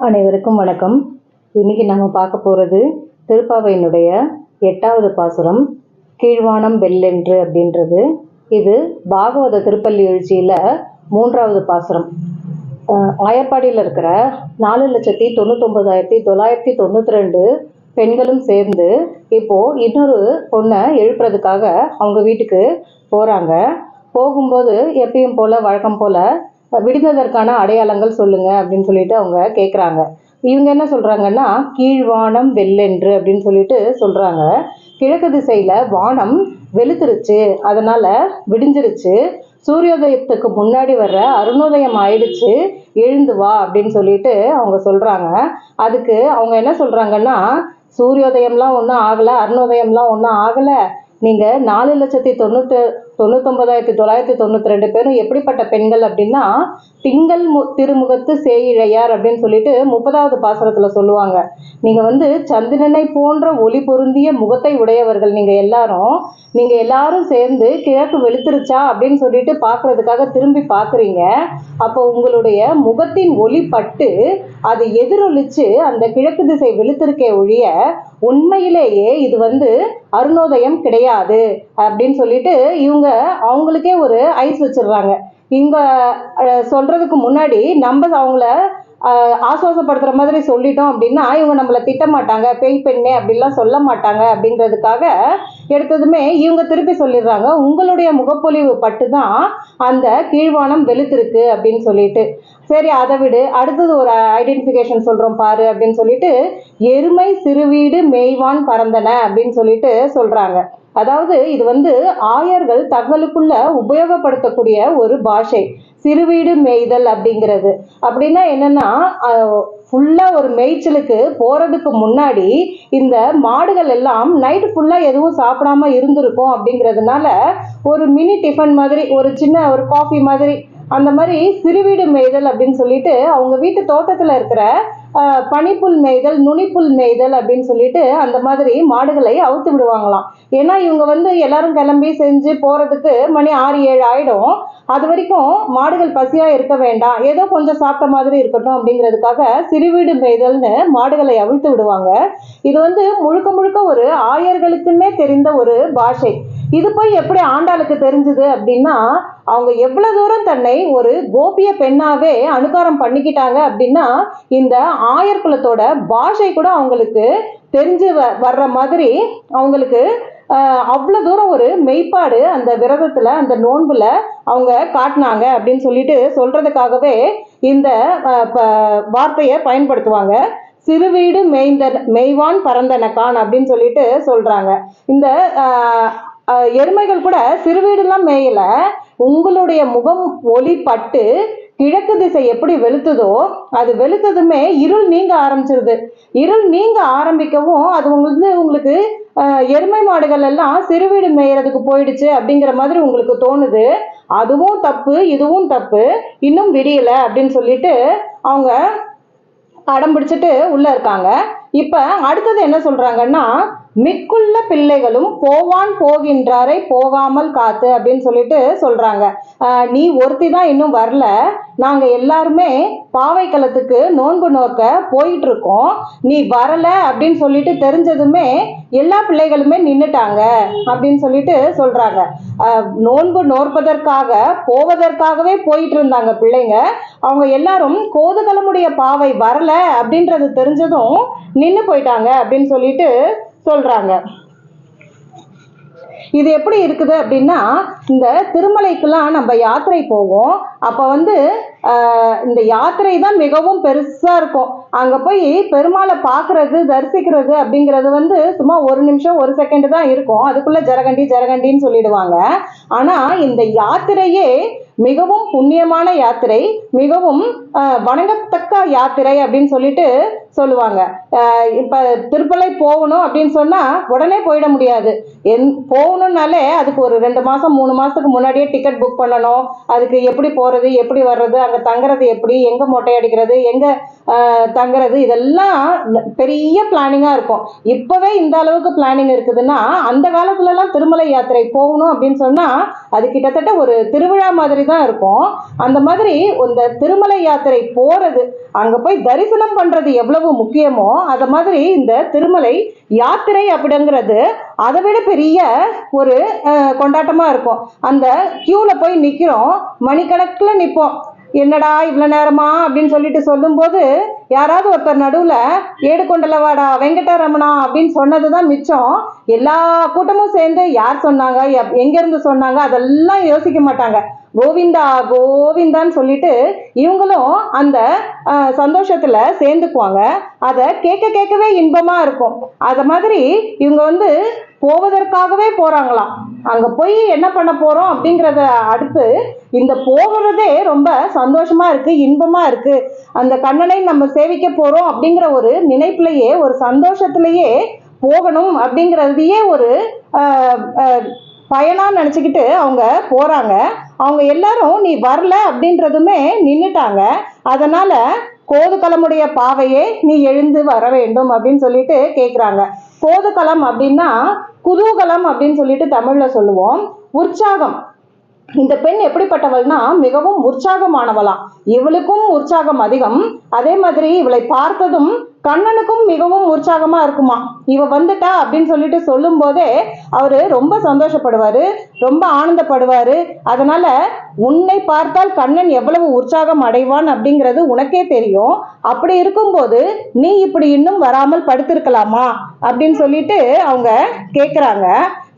அனைவருக்கும் வணக்கம். இன்னைக்கு நம்ம பார்க்க போகிறது திருப்பாவையினுடைய 8வது பாசுரம் கீழ்வானம் வெள்ளென்று அப்படின்றது. இது பாகவத திருப்பள்ளி எழுச்சியில் 3வது பாசுரம். ஆயப்பாடியில் இருக்கிற 4,99,992 பெண்களும் சேர்ந்து இப்போது இன்னொரு பொண்ணை எழுப்புறதுக்காக அவங்க வீட்டுக்கு போகிறாங்க. போகும்போது எப்பயும் போல் வழக்கம் போல் விடுந்ததற்கான அடையாளங்கள் சொல்லுங்க அப்படின்னு சொல்லிட்டு அவங்க கேட்குறாங்க. இவங்க என்ன சொல்றாங்கன்னா, கீழ்வானம் வெள்ளென்று அப்படின்னு சொல்லிட்டு சொல்றாங்க. கிழக்கு திசையில வானம் வெளுத்துருச்சு, அதனால விடிஞ்சிருச்சு, சூரியோதயத்துக்கு முன்னாடி வர்ற அருணோதயம் ஆயிடுச்சு, எழுந்து வா அப்படின்னு சொல்லிட்டு அவங்க சொல்றாங்க. அதுக்கு அவங்க என்ன சொல்றாங்கன்னா, சூரியோதயம்லாம் ஒன்றும் ஆகலை, அருணோதயம்லாம் ஒன்றும் ஆகலை, நீங்கள் 4,99,992 பேரும் எப்படிப்பட்ட பெண்கள் அப்படின்னா, திங்கள் திருமுகத்து சேயிழையார் அப்படின்னு சொல்லிட்டு 30வது பாசுரத்தில் சொல்லுவாங்க. நீங்கள் சந்திரனை போன்ற ஒளி பொருந்திய முகத்தை உடையவர்கள் நீங்கள் எல்லாரும் சேர்ந்து கிழக்கு வெளுத்துருச்சா அப்படின்னு சொல்லிட்டு பார்க்கறதுக்காக திரும்பி பார்க்குறீங்க. அப்போ உங்களுடைய முகத்தின் ஒளி பட்டு அது எதிரொலிச்சு அந்த கிழக்கு திசை வெளுத்திருக்கே ஒழிய உண்மையிலேயே இது அருணோதயம் கிடையாது அப்படின்னு சொல்லிட்டு இவங்க அவங்களுக்கே ஒரு ஐஸ் வச்சிடுறாங்க. இவங்க சொல்றதுக்கு முன்னாடி நம்ம அவங்கள ஆசுவாசப்படுத்துற மாதிரி சொல்லிட்டோம் அப்படின்னா இவங்க நம்மளை திட்ட மாட்டாங்க, பேய் பெண்ணே அப்படிலாம் சொல்ல மாட்டாங்க அப்படிங்கிறதுக்காக எடுத்ததுமே இவங்க திருப்பி சொல்லிடுறாங்க, உங்களுடைய முகப்பொலிவு பட்டு தான் அந்த கீழ்வானம் வெளுத்திருக்கு அப்படின்னு சொல்லிட்டு. சரி, அதை விடு, அடுத்தது ஒரு ஐடென்டிஃபிகேஷன் சொல்றோம் பாரு அப்படின்னு சொல்லிட்டு, எருமை சிறுவீடு மேய்வான் பறந்தன அப்படின்னு சொல்லிட்டு சொல்றாங்க. அதாவது இது ஆயர்கள் தங்களுக்குள்ள உபயோகப்படுத்தக்கூடிய ஒரு பாஷை, சிறுவீடு மேய்தல் அப்படிங்கிறது. அப்படின்னா என்னன்னா, ஃபுல்லா ஒரு மேய்ச்சலுக்கு போறதுக்கு முன்னாடி இந்த மாடுகள் எல்லாம் நைட்டு ஃபுல்லா எதுவும் சாப்பிடாம இருந்திருக்கும். அப்படிங்கிறதுனால ஒரு மினி டிஃபன் மாதிரி, ஒரு சின்ன ஒரு காஃபி மாதிரி, அந்த மாதிரி சிறுவீடு மேய்தல் அப்படின்னு சொல்லிட்டு அவங்க வீட்டு தோட்டத்தில் இருக்கிற பனிப்புல் மேய்தல், நுனிப்புல் மேய்தல் அப்படின்னு சொல்லிட்டு அந்த மாதிரி மாடுகளை அவுத்து விடுவாங்களாம். ஏன்னா இவங்க எல்லாரும் கிளம்பி செஞ்சு போறதுக்கு மணி 6-7 ஆயிடும். அது வரைக்கும் மாடுகள் பசியா இருக்க வேண்டாம், ஏதோ கொஞ்சம் சாப்பிட்ட மாதிரி இருக்கட்டும் அப்படிங்கிறதுக்காக சிறுவீடு மேய்தல்னு மாடுகளை அவிழ்த்து விடுவாங்க. இது முழுக்க முழுக்க ஒரு ஆயர்களுக்குன்னே தெரிந்த ஒரு பாஷை. இது போய் எப்படி ஆண்டாளுக்கு தெரிஞ்சது அப்படின்னா, அவங்க எவ்வளவு தூரம் தன்னை ஒரு கோபிய பெண்ணாவே அனுகாரம் பண்ணிக்கிட்டாங்க அப்படின்னா, இந்த ஆயர் குலத்தோட பாஷை கூட அவங்களுக்கு தெரிஞ்சு வர்ற மாதிரி அவங்களுக்கு அவ்வளவு தூரம் ஒரு மெய்ப்பாடு அந்த விரதத்துல, அந்த நோன்புல அவங்க காட்டினாங்க அப்படின்னு சொல்லிட்டு சொல்றதுக்காகவே இந்த வார்த்தையை பயன்படுத்துவாங்க. சிறுவீடு மேய்வான் பறந்தனக்கான் அப்படின்னு சொல்லிட்டு சொல்றாங்க. இந்த எருமைகள் கூட சிறுவீடுலாம் மேயல, உங்களுடைய முகம் ஒளி பட்டு கிழக்கு திசை எப்படி வெளுத்ததோ அது வெளுத்ததுமே இருள் நீங்க ஆரம்பிச்சிருது. இருள் நீங்க ஆரம்பிக்கவும் அது உங்களுக்கு எருமை மாடுகள் எல்லாம் சிறுவீடு மேயறதுக்கு போயிடுச்சு அப்படிங்கிற மாதிரி உங்களுக்கு தோணுது. அதுவும் தப்பு, இதுவும் தப்பு, இன்னும் விடியல அப்படின்னு சொல்லிட்டு அவங்க அடம் பிடிச்சிட்டு உள்ள இருக்காங்க. இப்ப அடுத்தது என்ன சொல்றாங்கன்னா, மிக்குள்ள பிள்ளைகளும் போவான் போகின்றாரை போகாமல் காத்து அப்படின்னு சொல்லிட்டு சொல்றாங்க. நீ ஒருத்தி தான் இன்னும் வரல, நாங்க எல்லாருமே பாவைக்களத்துக்கு நோன்பு நோக்க போயிட்டு இருக்கோம், நீ வரல அப்படின்னு சொல்லிட்டு தெரிஞ்சதுமே எல்லா பிள்ளைகளுமே நின்னுட்டாங்க அப்படின்னு சொல்லிட்டு சொல்றாங்க. நோன்பு நோற்பதற்காக போவதற்காகவே போயிட்டு இருந்தாங்க பிள்ளைங்க. அவங்க எல்லாரும் கோதுகலமுடைய பாவை வரல அப்படின்றது தெரிஞ்சதும் நின்று போயிட்டாங்க அப்படின்னு சொல்லிட்டு சொல்றாங்க. இது எப்படி இருக்குது அப்படின்னா, இந்த திருமலைக்கெல்லாம் நம்ம யாத்திரை போவோம். அப்போ இந்த யாத்திரை தான் மிகவும் பெருசா இருக்கும். அங்க போய் பெருமாளை பார்க்கறது, தரிசிக்கிறது அப்படிங்கிறது சும்மா 1 நிமிஷம் 1 செகண்ட் தான் இருக்கும். அதுக்குள்ள ஜரகண்டின்னு சொல்லிடுவாங்க. ஆனா இந்த யாத்திரையே மிகவும் புண்ணியமான யாத்திரை, மிகவும் வணங்கத்தக்க யாத்திரை அப்படின்னு சொல்லிட்டு சொல்லுவாங்க. இப்ப திருப்பலை போகணும் அப்படின்னு சொன்னா உடனே போயிட முடியாது. போகணும்னாலே அதுக்கு ஒரு 2 மாசம் 3 மாசத்துக்கு முன்னாடியே டிக்கெட் புக் பண்ணணும். அதுக்கு எப்படி போறது, எப்படி வர்றது, அங்க தங்குறது எப்படி, எங்க மொட்டை அடிக்கிறது, எங்க தங்குறது, இதெல்லாம் பெரிய பிளானிங்கா இருக்கும். இப்பவே இந்த அளவுக்கு பிளானிங் இருக்குதுன்னா அந்த காலத்துல எல்லாம் திருமலை யாத்திரை போகணும் அப்படின்னு சொன்னா அது கிட்டத்தட்ட ஒரு திருவிழா மாதிரி தான் இருக்கும். அந்த மாதிரி இந்த திருமலை யாத்திரை போறது, அங்க போய் தரிசனம் பண்றது எவ்வளவு முக்கியமோ அத மாதிரி இந்த திருமலை யாத்திரை அப்படிங்கிறது அதை விட பெரிய ஒரு கொண்டாட்டமா இருக்கும். அந்த கியூல போய் நிக்கிறோம், மணிக்கணக்கில் நிற்போம். என்னடா இவ்வளவு நேரமா அப்படின்னு சொல்லிட்டு சொல்லும் போது யாராவது ஒருத்தர் நடுவுல ஏடு கொண்டலவாடா வெங்கடரமணா அப்படின்னு சொன்னதுதான் மிச்சம். எல்லா கூட்டமும் சேர்ந்து யார் சொன்னாங்க, எங்க இருந்து சொன்னாங்க அதெல்லாம் யோசிக்க மாட்டாங்க. கோவிந்தா கோவிந்தான்னு சொல்லிட்டு இவங்களும் அந்த சந்தோஷத்துல சேர்ந்துக்குவாங்க. அதை கேட்கவே இன்பமா இருக்கும். அத மாதிரி இவங்க போவதற்காகவே போறாங்களாம். அங்க போய் என்ன பண்ண போறோம் அப்படிங்கறத அடுத்து இந்த போகிறதே ரொம்ப சந்தோஷமா இருக்கு, இன்பமா இருக்கு. அந்த கண்ணனை நம்ம சேவிக்க போறோம் அப்படிங்கிற ஒரு நினைப்புலயே, ஒரு சந்தோஷத்திலேயே போகணும் அப்படிங்கறதையே ஒரு பயனா நினைச்சுக்கிட்டு அவங்க போறாங்க. அவங்க எல்லாரும் நீ வரல அப்படின்றதுமே நின்னுட்டாங்க. அதனால கோதுகலமுடைய பாவையே நீ எழுந்து வர வேண்டும் அப்படின்னு சொல்லிட்டு கேக்குறாங்க. கோதுகலம் அப்படின்னா குதூகலம் அப்படின்னு சொல்லிட்டு தமிழ்ல சொல்லுவோம். உற்சாகம். இந்த பெண் எப்படிப்பட்டவள்னா மிகவும் உற்சாகமானவளாம். இவளுக்கும் உற்சாகம் அதிகம். அதே மாதிரி இவளை பார்த்ததும் கண்ணனுக்கும் மிகவும் உற்சாகமா இருக்குமா. இவ வந்துட்டா அப்படின்னு சொல்லிட்டு சொல்லும் போதே அவரு ரொம்ப சந்தோஷப்படுவாரு, ரொம்ப ஆனந்தப்படுவாரு. அதனால உன்னை பார்த்தால் கண்ணன் எவ்வளவு உற்சாகம் அடைவான் அப்படிங்கிறது உனக்கே தெரியும். அப்படி இருக்கும்போது நீ இப்படி இன்னும் வராமல் படுத்திருக்கலாமா அப்படின்னு சொல்லிட்டு அவங்க கேக்குறாங்க.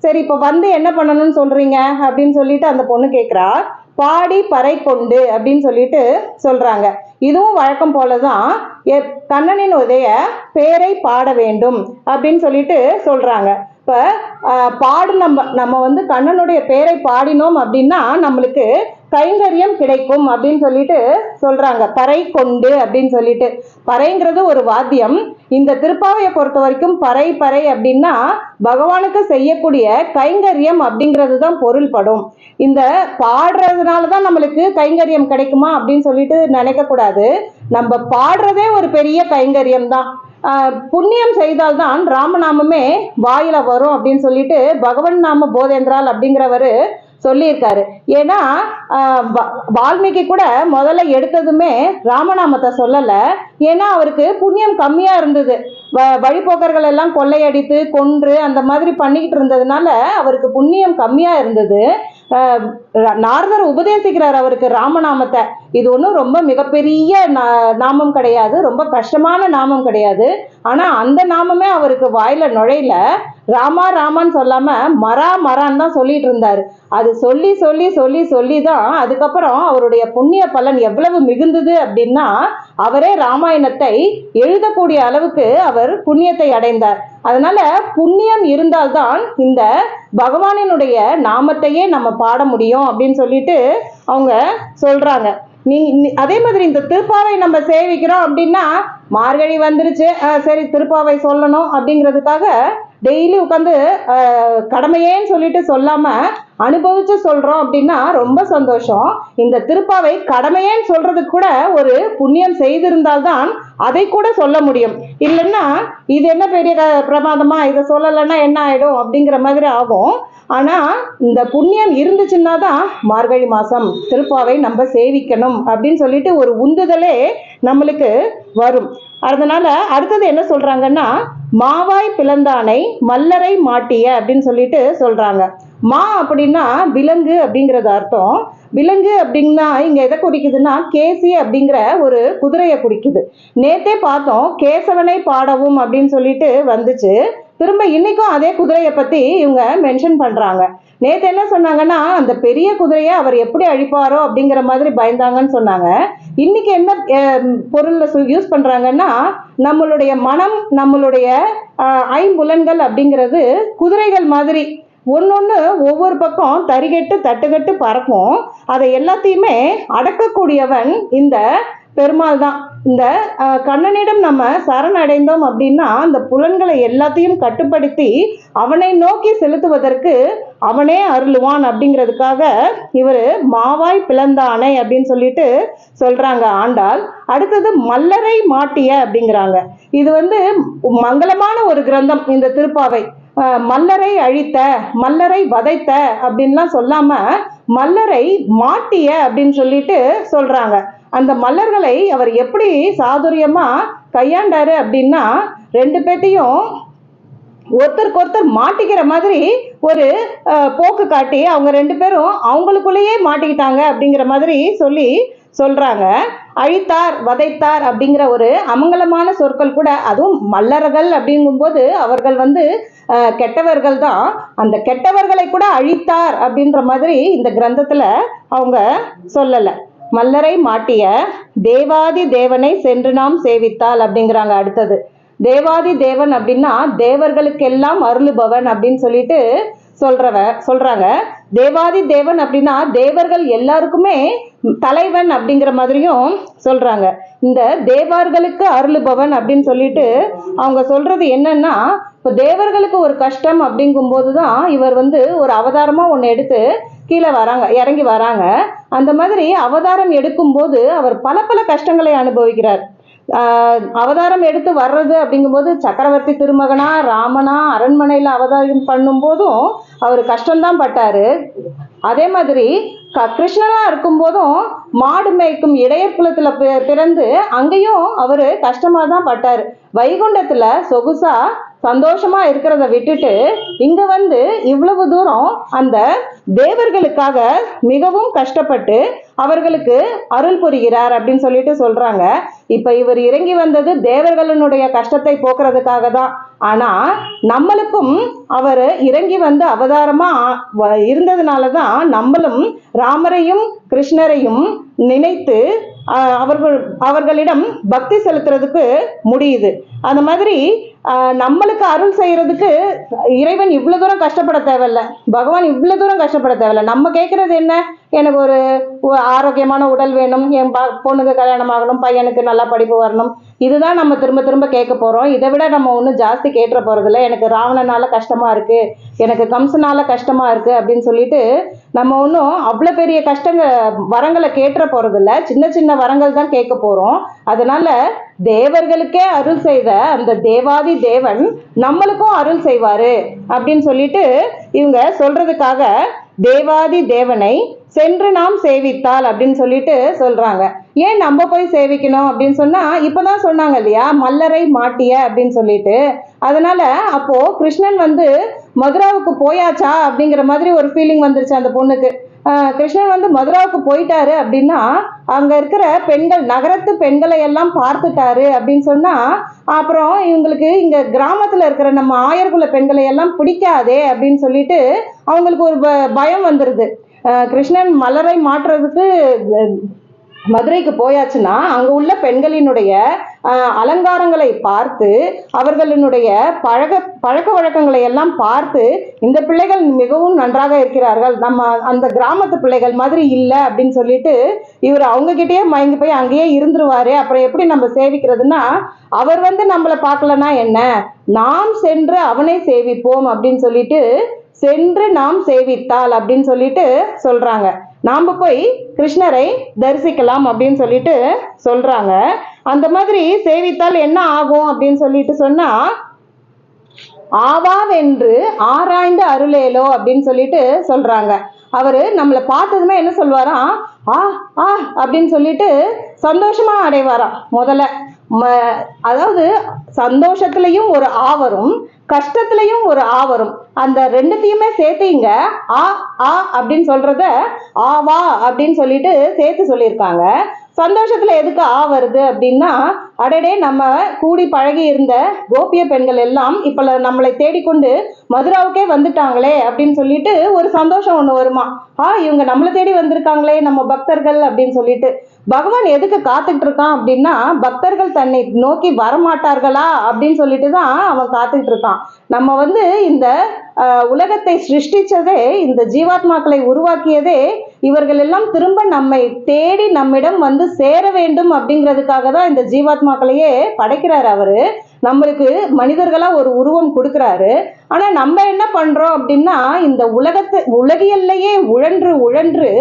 சரி, இப்ப என்ன பண்ணணும்னு சொல்றீங்க அப்படின்னு சொல்லிட்டு அந்த பொண்ணு கேக்குறா. பாடி பறை கொண்டு அப்படின்னு சொல்லிட்டு சொல்றாங்க. இதுவும் வழக்கம் போலதான் கண்ணனின் உடைய பேரை பாட வேண்டும் அப்படின்னு சொல்லிட்டு சொல்றாங்க. இப்ப பாடு நம்ம கண்ணனுடைய பேரை பாடினோம் அப்படின்னா நம்மளுக்கு கைங்கரியம் கிடைக்கும் அப்படின்னு சொல்லிட்டு சொல்றாங்க. பறை கொண்டு அப்படின்னு சொல்லிட்டு, பறைங்கிறது ஒரு வாத்தியம். இந்த திருப்பாவையை பொறுத்த வரைக்கும் பறை பறை அப்படின்னா பகவானுக்கு செய்யக்கூடிய கைங்கரியம் அப்படிங்கிறது தான் பொருள்படும். இந்த பாடுறதுனாலதான் நம்மளுக்கு கைங்கரியம் கிடைக்குமா அப்படின்னு சொல்லிட்டு நினைக்க கூடாது. நம்ம பாடுறதே ஒரு பெரிய கைங்கரியம் தான். புண்ணியம் செய்தால்தான் ராமநாமமே வாயில வரும் அப்படின்னு சொல்லிட்டு பகவன் நாம போதேந்திரால் அப்படிங்கிறவரு சொல்லியிருக்காரு. ஏன்னா வால்மீகி கூட முதல்ல எடுத்ததுமே ராமநாமத்தை சொல்லல. ஏன்னா அவருக்கு புண்ணியம் கம்மியா இருந்தது. வழிபோக்கர்கள் எல்லாம் கொள்ளையடித்து கொன்று அந்த மாதிரி பண்ணிக்கிட்டு இருந்ததுனால அவருக்கு புண்ணியம் கம்மியா இருந்தது. நாரதர் உபதேசிக்கிறார் அவருக்கு ராமநாமத்தை. இது ஒன்றும் ரொம்ப மிகப்பெரிய நாமம் கிடையாது, ரொம்ப கஷ்டமான நாமம் கிடையாது. ஆனா அந்த நாமமே அவருக்கு வாயில நுழையில. ராமா ராமான்னு சொல்லாம மரா மரான்னு தான் சொல்லிட்டு இருந்தாரு. அது சொல்லி சொல்லி சொல்லி சொல்லிதான் அதுக்கப்புறம் அவருடைய புண்ணிய பலன் எவ்வளவு மிகுந்தது அப்படின்னா அவரே ராமாயணத்தை எழுதக்கூடிய அளவுக்கு அவர் புண்ணியத்தை அடைந்தார். அதனால புண்ணியம் இருந்தால்தான் இந்த பகவானினுடைய நாமத்தையே நம்ம பாட முடியும் அப்படின்னு சொல்லிட்டு அவங்க சொல்றாங்க. அதே மாதிரி இந்த திருப்பாவை நம்ம சேவிக்கிறோம் அப்படின்னா மார்கழி வந்துருச்சு, சரி திருப்பாவை சொல்லணும் அப்படிங்கிறதுக்காக டெய்லி உட்காந்து கடமையேன்னு சொல்லிட்டு சொல்லாம அனுபவிச்சு சொல்றோம் அப்படின்னா ரொம்ப சந்தோஷம். இந்த திருப்பாவை கடமையேன்னு சொல்றதுக்கு கூட ஒரு புண்ணியம் செய்திருந்தால்தான் அதை கூட சொல்ல முடியும். இல்லைன்னா இது என்ன பெரிய பிரமாதமா, இதை சொல்லலைன்னா என்ன ஆயிடும் அப்படிங்கிற மாதிரி ஆகும். ஆனா இந்த புண்ணியம் இருந்துச்சுன்னா தான் மார்கழி மாசம் திருப்பாவை நம்ம சேவிக்கணும் அப்படின்னு சொல்லிட்டு ஒரு உந்துதலே நம்மளுக்கு வரும். அதனால அடுத்தது என்ன சொல்றாங்கன்னா மாவாய் பிளந்தானை மல்லரை மாட்டிய அப்படின்னு சொல்லிட்டு சொல்றாங்க. மா அப்படின்னா விலங்கு அப்படிங்கிறது அர்த்தம். விலங்கு அப்படின்னா இங்க எதை குறிக்குதுன்னா கேசி அப்படிங்கிற ஒரு குதிரையை குறிக்குது. நேத்தே பார்த்தோம் கேசவனை பாடவும் அப்படின்னு சொல்லிட்டு வந்துச்சு. திரும்ப இன்னைக்கும் அதே குதிரையை பத்தி இவங்க மென்ஷன் பண்றாங்க. நேத்து என்ன சொன்னாங்கன்னா அந்த பெரிய குதிரையை அவர் எப்படி அழிப்பாரோ அப்படிங்கிற மாதிரி பயந்தாங்கன்னு சொன்னாங்க. இன்னைக்கு என்ன பொருள்ல யூஸ் பண்றாங்கன்னா நம்மளுடைய மனம், நம்மளுடைய ஐம்புலன்கள் அப்படிங்கிறது குதிரைகள் மாதிரி ஒன்னொன்னு ஒவ்வொரு பக்கம் தறிகட்டு தட்டுக்கட்டு பறக்கும். அதை எல்லாத்தையுமே அடக்கக்கூடியவன் இந்த பெருமாள் தான். இந்த கண்ணனிடம் நம்ம சரணடைந்தோம் அப்படின்னா அந்த புலன்களை எல்லாத்தையும் கட்டுப்படுத்தி அவனை நோக்கி செலுத்துவதற்கு அவனே அருளுவான் அப்படிங்கிறதுக்காக இவர் மாவாய் பிளந்தானை அப்படின்னு சொல்லிட்டு சொல்றாங்க ஆண்டாள். அடுத்தது மல்லரை மாட்டிய அப்படிங்கிறாங்க. இது மங்களமான ஒரு கிரந்தம் இந்த திருப்பாவை. மல்லரை அழித்த, மல்லரை வதைத்த அப்படின்லாம் சொல்லாம மல்லரை மாட்டிய அப்படின்னு சொல்லிட்டு சொல்றாங்க. அந்த மல்லர்களை அவர் எப்படி சாதுரியமா கையாண்டாரு அப்படின்னா, ரெண்டு பேத்தையும் ஒருத்தருக்கு ஒருத்தர் மாட்டிக்கிற மாதிரி ஒரு போக்கு காட்டி அவங்க ரெண்டு பேரும் அவங்களுக்குள்ளேயே மாட்டிக்கிட்டாங்க அப்படிங்கிற மாதிரி சொல்றாங்க. அழித்தார், வதைத்தார் அப்படிங்கிற ஒரு அமங்கலமான சொற்கள் கூட, அதுவும் மல்லர்கள் அப்படிங்கும்போது அவர்கள் கெட்டவர்கள் தான். அந்த கெட்டவர்களை கூட அழித்தார் அப்படின்ற மாதிரி இந்த கிரந்தத்துல அவங்க சொல்லல. மல்லரை மாட்டிய தேவாதி தேவனை சென்று நாம் சேவித்தால் அப்படிங்கிறாங்க. அடுத்தது தேவாதி தேவன் அப்படின்னா தேவர்களுக்கெல்லாம் அருளுபவன் அப்படின்னு சொல்லிட்டு சொல்றாங்க. தேவாதி தேவன் அப்படின்னா தேவர்கள் எல்லாருக்குமே தலைவன் அப்படிங்கிற மாதிரியும் சொல்றாங்க. இந்த தேவர்களுக்கு அருளுபவன் அப்படின்னு சொல்லிட்டு அவங்க சொல்றது என்னன்னா, இப்போ தேவர்களுக்கு ஒரு கஷ்டம் அப்படிங்கும் போதுதான் இவர் ஒரு அவதாரமா ஒன்று எடுத்து கீழே வராங்க, இறங்கி வராங்க. அந்த மாதிரி அவதாரம் எடுக்கும் போது அவர் பல பல கஷ்டங்களை அனுபவிக்கிறார். அவதாரம் எடுத்து வர்றது அப்படிங்கும்போது சக்கரவர்த்தி திருமகனா ராமனா அரண்மனையில அவதாரம் பண்ணும் போதும் அவர் கஷ்டம்தான் பட்டாரு. அதே மாதிரி கிருஷ்ணனா இருக்கும் போதும் மாடு மேய்க்கும் இடையர் குலத்துல பிறந்து அங்கேயும் அவரு கஷ்டமா தான் பட்டாரு. வைகுண்டத்துல சொகுசா சந்தோஷமா இருக்கிறத விட்டுட்டு இங்க இவ்வளவு தூரம் அந்த தேவர்களுக்காக மிகவும் கஷ்டப்பட்டு அவர்களுக்கு அருள் புரிகிறார் அப்படின்னு சொல்லிட்டு சொல்றாங்க. இப்ப இவர் இறங்கி வந்தது தேவர்களுடைய கஷ்டத்தை போக்குறதுக்காக தான். ஆனா நம்மளுக்கும் அவர் இறங்கி அவதாரமா இருந்ததுனாலதான் நம்மளும் ராமரையும் கிருஷ்ணரையும் நினைத்து அவர்களிடம் பக்தி செலுத்துறதுக்கு முடியுது. அந்த மாதிரி நம்மளுக்கு அருள் செய்யறதுக்கு இறைவன் இவ்வளவு தூரம் கஷ்டப்பட தேவையில்ல, பகவான் இவ்வளவு தூரம் கஷ்டப்பட தேவையில்ல. நம்ம கேட்கறது என்ன? எனக்கு ஒரு ஆரோக்கியமான உடல் வேணும், என் பொண்ணுக்கு கல்யாணம் ஆகணும், பையனுக்கு நல்லா படிப்பு வரணும், இதுதான் நம்ம திரும்ப திரும்ப கேட்க போறோம். இதை விட நம்ம ஒன்றும் ஜாஸ்தி கேட்டுற போறதில்ல. எனக்கு ராவணனால கஷ்டமா இருக்கு, எனக்கு கம்சனால கஷ்டமா இருக்கு அப்படின்னு சொல்லிட்டு நம்ம ஒன்றும் அவ்வளோ பெரிய வரங்களை கேட்டுற போறதில்ல. சின்ன சின்ன வரங்கள் தான் கேட்க போறோம். அதனால தேவர்களுக்கே அருள் செய்த அந்த தேவாதி தேவன் நம்மளுக்கும் அருள் செய்வாரு அப்படின்னு சொல்லிட்டு இவங்க சொல்றதுக்காக தேவாதி தேவனை சென்று நாம் சேவித்தால் அப்படின்னு சொல்லிட்டு சொல்றாங்க. ஏன் நம்ம போய் சேவிக்கணும் அப்படின்னு சொன்னா, இப்பதான் சொன்னாங்க இல்லையா மல்லரை மாட்டிய அப்படின்னு சொல்லிட்டு. அதனால அப்போ கிருஷ்ணன் மதுராவுக்கு போயாச்சா அப்படிங்கிற மாதிரி ஒரு ஃபீலிங் வந்துருச்சு அந்த பொண்ணுக்கு. கிருஷ்ணன் மதுராவுக்கு போயிட்டாரு அப்படின்னா அங்க இருக்கிற பெண்கள், நகரத்து பெண்களை எல்லாம் பார்த்துட்டாரு அப்படின்னு சொன்னா அப்புறம் இவங்களுக்கு இங்க கிராமத்துல இருக்கிற நம்ம ஆயர்குல பெண்களை எல்லாம் பிடிக்காதே அப்படின்னு சொல்லிட்டு அவங்களுக்கு ஒரு பயம் வந்துருது. கிருஷ்ணன் மலரை மாற்றுறதுக்கு மதுரைக்கு போயாச்சுன்னா அங்க உள்ள பெண்களினுடைய அலங்காரங்களை பார்த்து அவர்களினுடைய பழக்க வழக்கங்களை எல்லாம் பார்த்து இந்த பிள்ளைகள் மிகவும் நன்றாக இருக்கிறார்கள், நம்ம அந்த கிராமத்து பிள்ளைகள் மாதிரி இல்லை அப்படின்னு சொல்லிட்டு இவர் அவங்க கிட்டேயே மயங்கி போய் அங்கேயே இருந்துருவாரு. அப்புறம் எப்படி நம்ம சேவிக்கிறதுனா, அவர் நம்மளை பார்க்கலன்னா என்ன, நாம் சென்று அவனை சேவிப்போம் அப்படின்னு சொல்லிட்டு சென்று நாம் சேவித்தால் அப்படின்னு சொல்லிட்டு சொல்றாங்க. நாம போய் கிருஷ்ணரை தரிசிக்கலாம் அப்படின்னு சொல்லிட்டு சொல்றாங்க. அந்த மாதிரி சேவித்தால் என்ன ஆகும் அப்படின்னு சொல்லிட்டு சொன்னா, ஆவாவென்று ஆராய்ந்து அருளேலோ அப்படின்னு சொல்லிட்டு சொல்றாங்க. அவரு நம்மளை பார்த்ததுமே என்ன சொல்வாராம், ஆ ஆ அப்படின்னு சொல்லிட்டு சந்தோஷமா அடைவாராம். முதல்ல அதாவது சந்தோஷத்திலையும் ஒரு ஆவரும் கஷ்டத்திலையும் ஒரு ஆவரும், அந்த ரெண்டுத்தையுமே சேர்த்தீங்க ஆ ஆ அப்படின்னு சொல்றத ஆவா அப்படின்னு சொல்லிட்டு சேர்த்து சொல்லியிருக்காங்க. சந்தோஷத்துல எதுக்கு ஆ வருது அப்படின்னா, அடடே நம்ம கூடி பழகி இருந்த கோபிய பெண்கள் எல்லாம் இப்ப நம்மளை தேடிக்கொண்டு மதுராவுக்கே வந்துட்டாங்களே அப்படின்னு சொல்லிட்டு ஒரு சந்தோஷம் ஒண்ணு வருமா. இவங்க நம்மளை தேடி வந்திருக்காங்களே நம்ம பக்தர்கள் அப்படின்னு சொல்லிட்டு. பகவான் எதுக்கு காத்துக்கிட்டு இருக்கான் அப்படின்னா, பக்தர்கள் தன்னை நோக்கி வரமாட்டார்களா அப்படின்னு சொல்லிட்டு தான் அவன் காத்துக்கிட்டு இருக்கான். நம்ம இந்த உலகத்தை சிருஷ்டிச்சதே, இந்த ஜீவாத்மாக்களை உருவாக்கியதே இவர்கள் எல்லாம் திரும்ப நம்மை தேடி நம்மிடம் வந்து சேர வேண்டும் அப்படிங்கிறதுக்காக தான் இந்த ஜீவாத்மாக்களையே படைக்கிறாரு அவரு. நம்மளுக்கு மனிதர்களா ஒரு உருவம் கொடுக்கிறாரு. ஆனா நம்ம என்ன பண்றோம் அப்படின்னா, இந்த உலகியல்லையே உழன்று உழன்று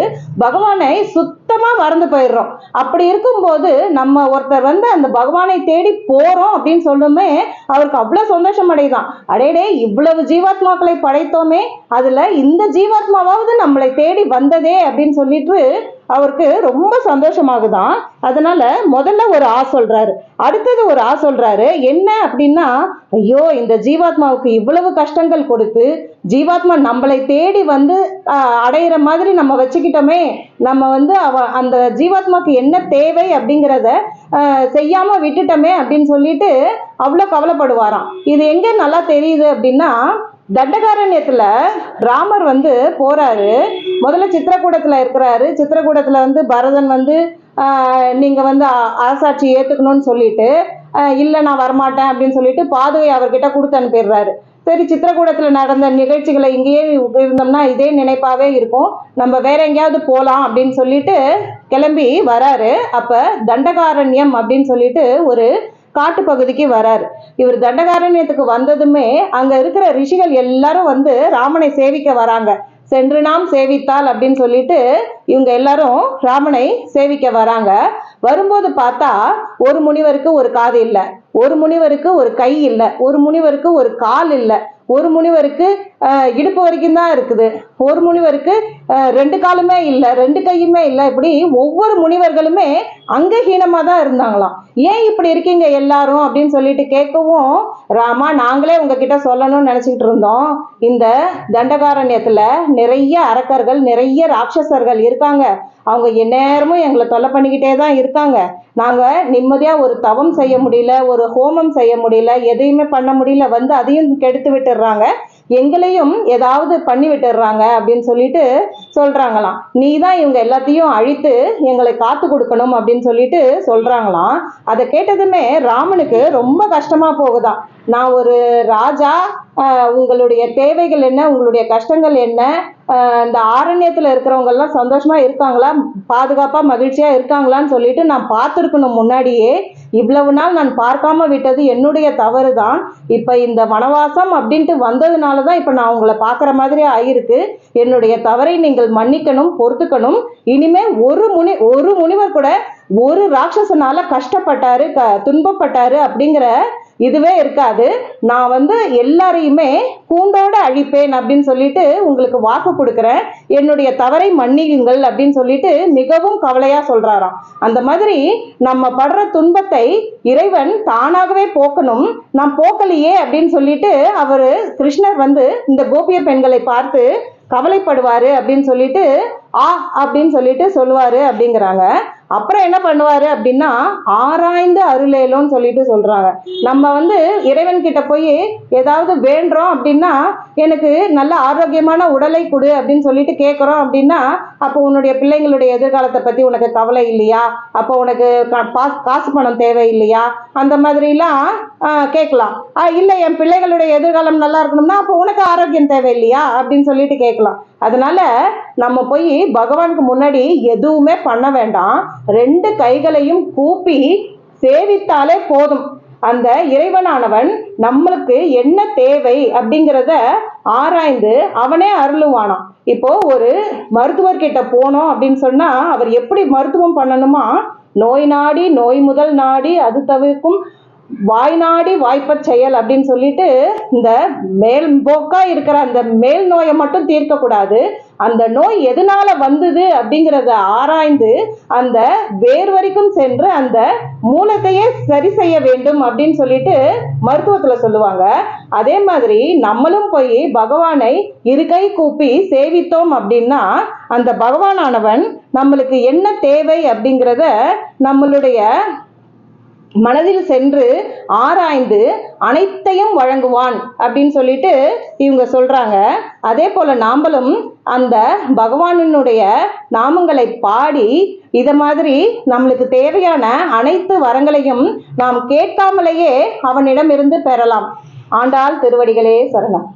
பகவானை சுத்தமா மறந்து போயிடுறோம். அப்படி இருக்கும்போது நம்ம ஒருத்தர் வந்து அந்த பகவானை தேடி போறோம் அப்படின்னு சொல்லுமே அவருக்கு அவ்வளவு சந்தோஷம் அடைதான். அடேடே, இவ்வளவு ஜீவாத்மாக்களை படைத்தோமே, அதுல இந்த ஜீவாத்மாவாவது நம்மளை தேடி வந்ததே அப்படின்னு சொல்லிட்டு அவருக்கு ரொம்ப சந்தோஷமாகுதான். அதனால முதல்ல ஒரு சொல்றாரு, அடுத்தது ஒரு சொல்றாரு. என்ன அப்படின்னா, ஐயோ, இந்த ஜீவாத்மாவுக்கு இவ்வளவு கஷ்டங்கள் கொடுத்து ஜீவாத்மா நம்மளை தேடி வந்து அடையிற மாதிரி நம்ம வச்சுக்கிட்டோமே, நம்ம வந்து அந்த ஜீவாத்மாக்கு என்ன தேவை அப்படிங்கிறத செய்யாம விட்டுட்டோமே அப்படின்னு சொல்லிட்டு அவ்வளோ கவலைப்படுவாராம். இது எங்க நல்லா தெரியுது அப்படின்னா, தண்டகாரண்யத்துல ராமர் வந்து போறாரு. முதல்ல சித்திரக்கூடத்துல இருக்கிறாரு. சித்திரக்கூடத்துல வந்து பரதன் வந்து நீங்க வந்து அரசாட்சி ஏத்துக்கணும்னு சொல்லிட்டு, இல்லை நான் வரமாட்டேன் அப்படின்னு சொல்லிட்டு பாதுகை அவர்கிட்ட கொடுத்து அனுப்பிடுறாரு. சரி, சித்திரக்கூடத்துல நடந்த நிகழ்ச்சிகளை இங்கேயே இருந்தோம்னா இதே நினைப்பாவே இருக்கும், நம்ம வேற எங்கேயாவது போகலாம் அப்படின்னு சொல்லிட்டு கிளம்பி வராரு. அப்ப தண்டகாரண்யம் அப்படின்னு சொல்லிட்டு ஒரு காட்டு பகுதிக்கு வராரு. இவர் தண்டகாரண்யத்துக்கு வந்ததுமே அங்க இருக்கிற ரிஷிகள் எல்லாரும் வந்து ராமனை சேவிக்க வராங்க. சென்று நாம் சேவித்தால் அப்படின்னு சொல்லிட்டு இவங்க எல்லாரும் ராமனை சேவிக்க வராங்க. வரும்போது பார்த்தா ஒரு முனிவருக்கு ஒரு காது இல்லை, ஒரு முனிவருக்கு ஒரு கை இல்லை, ஒரு முனிவருக்கு ஒரு கால் இல்லை, ஒரு முனிவருக்கு இடுப்பு வரைக்கும் தான் இருக்குது, ஒரு முனிவருக்கு 2 காலுமே இல்லை, 2 கையுமே இல்லை. இப்படி ஒவ்வொரு முனிவர்களுமே அங்கஹீனமா தான் இருந்தாங்களாம். ஏன் இப்படி இருக்கீங்க எல்லாரும் அப்படின்னு சொல்லிட்டு கேட்கவும், ராமா, நாங்களே உங்ககிட்ட சொல்லணும்னு நினைச்சுக்கிட்டு இருந்தோம். இந்த தண்டகாரண்யத்துல நிறைய அரக்கர்கள், நிறைய ராட்சசர்கள் இருக்காங்க. அவங்க எந்நேரமும் எங்களை தொல்லை பண்ணிக்கிட்டே தான் இருக்காங்க. நாங்க நிம்மதியா ஒரு தவம் செய்ய முடியல, ஒரு ஹோமம் செய்ய முடியல, எதையுமே பண்ண முடியல, வந்து அதையும் கெடுத்து விட்டுடுறாங்க, எங்களையும் ஏதாவது பண்ணி விட்டுடுறாங்க அப்படின்னு சொல்லிட்டு சொல்றாங்களாம். நீ தான் இவங்க எல்லாத்தையும் அழித்து எங்களை காத்து கொடுக்கணும் அப்படின்னு சொல்லிட்டு சொல்றாங்களாம். அதை கேட்டதுமே ராமனுக்கு ரொம்ப கஷ்டமா போகுதான். நான் ஒரு ராஜா, உங்களுடைய தேவைகள் என்ன, உங்களுடைய கஷ்டங்கள் என்ன, இந்த ஆரண்யத்துல இருக்கிறவங்க எல்லாம் சந்தோஷமா இருக்காங்களா, பாதுகாப்பா மகிழ்ச்சியா இருக்காங்களான்னு சொல்லிட்டு நான் பார்த்துருக்கணும் முன்னாடியே. இவ்வளவு நாள் நான் பார்க்காம விட்டது என்னுடைய தவறு தான். இப்ப இந்த வனவாசம் அப்படின்ட்டு வந்ததுனாலதான் இப்ப நான் உங்களை பார்க்குற மாதிரி ஆயிருக்கு. என்னுடைய தவறை நீங்கள் மன்னிக்கணும், பொறுத்துக்கணும். இனிமே ஒரு முனிவர் கூட ஒரு ராட்சசனால கஷ்டப்பட்டாரு, துன்பப்பட்டாரு அப்படிங்கிற இதுவே இருக்காது. நான் வந்து எல்லாரையுமே கூண்டோட அழிப்பேன் அப்படின்னு சொல்லிட்டு உங்களுக்கு வாக்கு கொடுக்குறேன். என்னுடைய தவறை மன்னியுங்கள் அப்படின்னு சொல்லிட்டு மிகவும் கவலையா சொல்றாராம். அந்த மாதிரி நம்ம படுற துன்பத்தை இறைவன் தானாகவே போக்கணும். நாம் போக்கலையே அப்படின்னு சொல்லிட்டு அவரு கிருஷ்ணர் வந்து இந்த கோபிய பெண்களை பார்த்து கவலைப்படுவாரு அப்படின்னு சொல்லிட்டு அப்படின்னு சொல்லிட்டு சொல்லுவாரு அப்படிங்கிறாங்க. அப்புறம் என்ன பண்ணுவாரு அப்படின்னா, ஆராய்ந்து அருளேலோன்னு சொல்லிட்டு சொல்றாங்க. நம்ம வந்து இறைவன் கிட்ட போய் ஏதாவது வேண்டுறோம் அப்படின்னா, எனக்கு நல்ல ஆரோக்கியமான உடலை கொடு அப்படின்னு சொல்லிட்டு கேட்குறோம் அப்படின்னா, அப்போ உன்னுடைய பிள்ளைங்களுடைய எதிர்காலத்தை பத்தி உனக்கு கவலை இல்லையா, அப்போ உனக்கு காசு பணம் தேவை இல்லையா, அந்த மாதிரிலாம் கேட்கலாம். இல்லை, என் பிள்ளைகளுடைய எதிர்காலம் நல்லா இருக்கணும்னா அப்போ உனக்கு ஆரோக்கியம் தேவை இல்லையா அப்படின்னு சொல்லிட்டு கேட்கலாம். அதனால நம்ம போய் பகவானுக்கு முன்னாடி எதுவுமே பண்ண வேண்டாம். 2 கைகளையும் கூப்பி சேவித்தாலே போதும். அந்த இறைவனானவன் நம்மளுக்கு என்ன தேவை அப்படிங்கிறத ஆராய்ந்து அவனே அருளுவானாம். இப்போ ஒரு மருத்துவர்கிட்ட போனோம் அப்படின்னு சொன்னா அவர் எப்படி மருத்துவம் பண்ணணுமா, நோய் நாடி நோய் முதல் நாடி அது தவிர்க்கும் வாய் நாடி வாய்ப்பச் செயல் அப்படின்னு சொல்லிட்டு, இந்த மேல் போக்கா இருக்கிற அந்த மேல் நோயை மட்டும் தீர்க்க கூடாது, அந்த நோய் எதனால வந்தது அப்படிங்கிறத ஆராய்ந்து அந்த வேர் வரைக்கும் சென்று அந்த மூலத்தையே சரி செய்ய வேண்டும் அப்படின்னு சொல்லிட்டு மருத்துவத்துல சொல்லுவாங்க. அதே மாதிரி நம்மளும் போய் பகவானை 2 கை கூப்பி சேவித்தோம் அப்படின்னா அந்த பகவானானவன் நம்மளுக்கு என்ன தேவை அப்படிங்கிறத நம்மளுடைய மனதில் சென்று ஆராய்ந்து அனைத்தையும் வழங்குவான் அப்படின்னு சொல்லிட்டு இவங்க சொல்றாங்க. அதே போல நாமளும் அந்த பகவானினுடைய நாமங்களை பாடி இத மாதிரி நம்மளுக்கு தேவையான அனைத்து வரங்களையும் நாம் கேட்காமலேயே அவனிடம் இருந்து பெறலாம். ஆண்டாள் திருவடிகளே சரணம்.